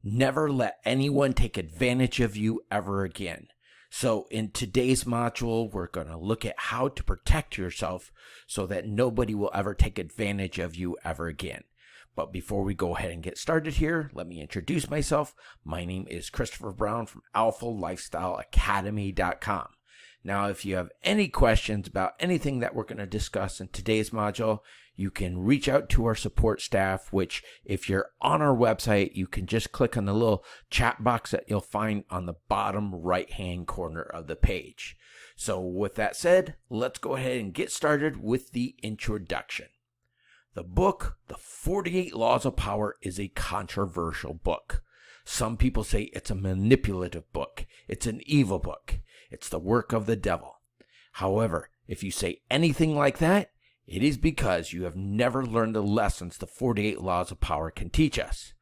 Never let anyone take advantage of you ever again. So in today's module, we're going to look at how to protect yourself so that nobody will ever take advantage of you ever again. But before we go ahead and get started here, let me introduce myself. My name is Christopher Brown from alphalifestyleacademy.com. Now, if you have any questions about anything that we're going to discuss in today's module, you can reach out to our support staff, which if you're on our website, you can just click on the little chat box that you'll find on the bottom right-hand corner of the page. So with that said, let's go ahead and get started with the introduction. The book, The 48 Laws of Power, is a controversial book. Some people say it's a manipulative book. It's an evil book. It's the work of the devil. However, if you say anything like that, it is because you have never learned the lessons the 48 Laws of Power can teach us.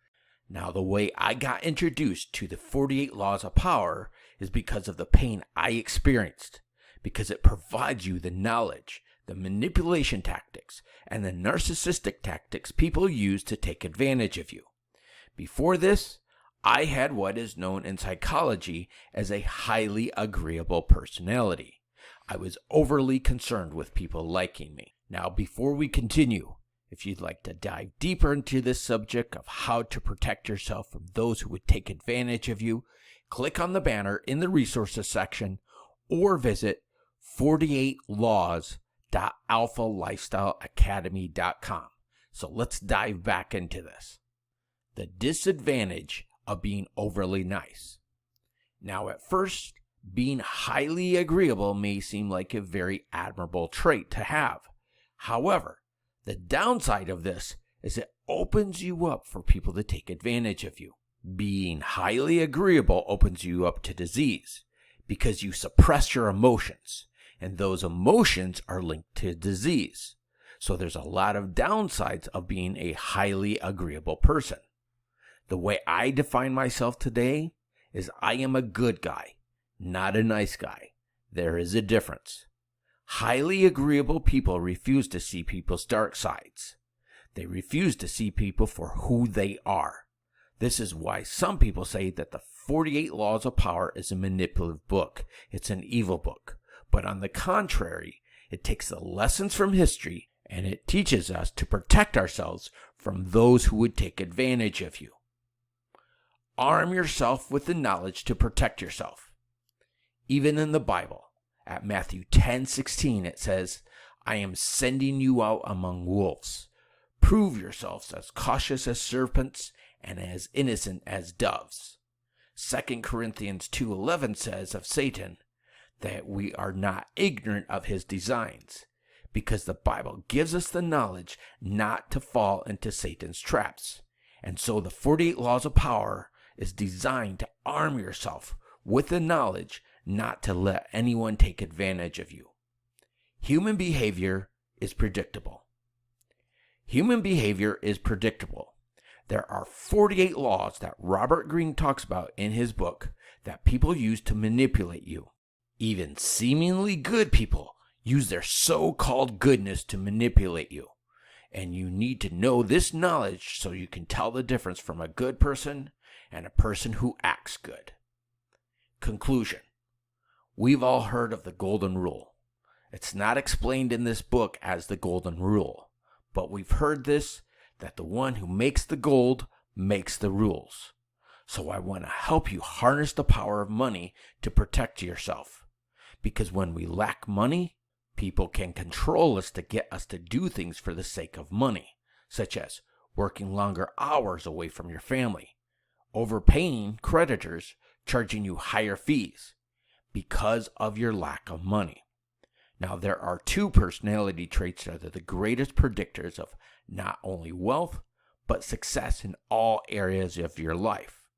Now, the way I got introduced to the 48 Laws of Power is because of the pain I experienced, because it provides you the knowledge, the manipulation tactics, and the narcissistic tactics people use to take advantage of you. Before this, I had what is known in psychology as a highly agreeable personality. I was overly concerned with people liking me. Now, before we continue, if you'd like to dive deeper into this subject of how to protect yourself from those who would take advantage of you, click on the banner in the resources section or visit 48laws.alphalifestyleacademy.com. So let's dive back into this. The disadvantage of being overly nice. Now, at first, being highly agreeable may seem like a very admirable trait to have. However, the downside of this is it opens you up for people to take advantage of you. Being highly agreeable opens you up to disease because you suppress your emotions, and those emotions are linked to disease. So there's a lot of downsides of being a highly agreeable person. The way I define myself today is I am a good guy, not a nice guy. There is a difference. Highly agreeable people refuse to see people's dark sides. They refuse to see people for who they are. This is why some people say that the 48 Laws of Power is a manipulative book. It's an evil book. But on the contrary, it takes the lessons from history and it teaches us to protect ourselves from those who would take advantage of you. Arm yourself with the knowledge to protect yourself. Even in the Bible, at Matthew 10:16, it says, I am sending you out among wolves. Prove yourselves as cautious as serpents and as innocent as doves. 2 Corinthians 2:11 says of Satan that we are not ignorant of his designs, because the Bible gives us the knowledge not to fall into Satan's traps. And so the 48 Laws of Power is designed to arm yourself with the knowledge not to let anyone take advantage of you. Human behavior is predictable. Human behavior is predictable. There are 48 laws that Robert Greene talks about in his book that people use to manipulate you. Even seemingly good people use their so-called goodness to manipulate you. And you need to know this knowledge so you can tell the difference from a good person and a person who acts good. Conclusion. We've all heard of the golden rule. It's not explained in this book as the golden rule, but we've heard this, that the one who makes the gold makes the rules. So I want to help you harness the power of money to protect yourself. Because when we lack money, people can control us to get us to do things for the sake of money, such as working longer hours away from your family, overpaying creditors, charging you higher fees because of your lack of money. Now, there are two personality traits that are the greatest predictors of not only wealth, but success in all areas of your life.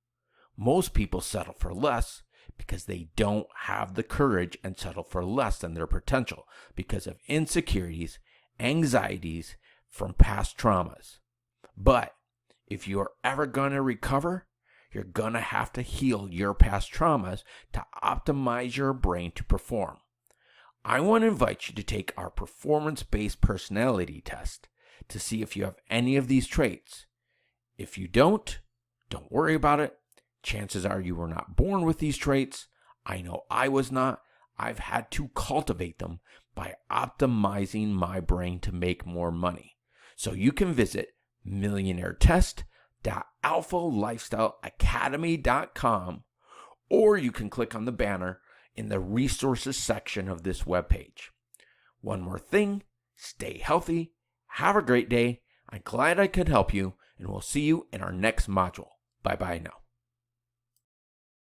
Most people settle for less because they don't have the courage and settle for less than their potential because of insecurities, anxieties from past traumas. But if you are ever going to recover, you're going to have to heal your past traumas to optimize your brain to perform. I want to invite you to take our performance-based personality test to see if you have any of these traits. If you don't Don't worry about it. Chances are you were not born with these traits. I know I was not. I've had to cultivate them by optimizing my brain to make more money. So you can visit millionairetest.alphalifestyleacademy.com, or you can click on the banner in the resources section of this webpage. One more thing, stay healthy, have a great day. I'm glad I could help you, and we'll see you in our next module. Bye-bye now.